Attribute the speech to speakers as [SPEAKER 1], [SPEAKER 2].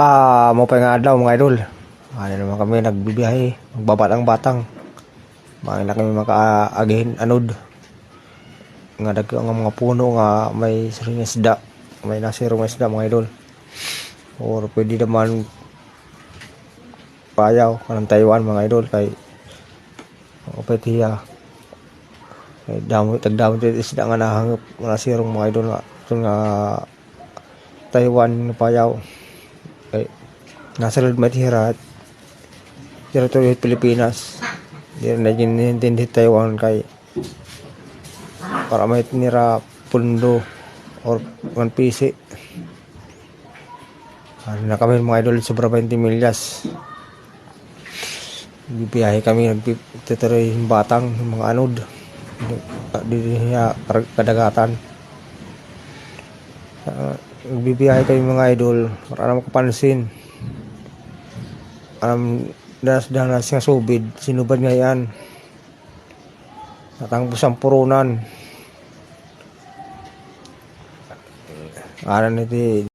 [SPEAKER 1] Mapay nga adlaw mga idol. Ano naman kami nagbibiyahe, magbabatang-batang. Mga na kami makaaghin anod. Nga dagko nga mga puno nga may siring isda. May nasirong isda mga idol. Or pwede naman payaw kanang Taiwan mga idol kay opetiya. Kay tagdamo dito isda nga nahangop nga nasirong mga idol nga Taiwan payaw. Kay nasa loob matira dito sa Pilipinas. Di rin naging Taiwan kay para may tinira pundo or 1 PC. Na kami mga idol sobra 20 milyas. Bibiyahe kami nagtituloy batang mga anod di kadagatan. Bibiyahe kami mga idol para naman kapansin. Danas nga subid, sinubad nga yan. Natangpos ang purunan. Aran iti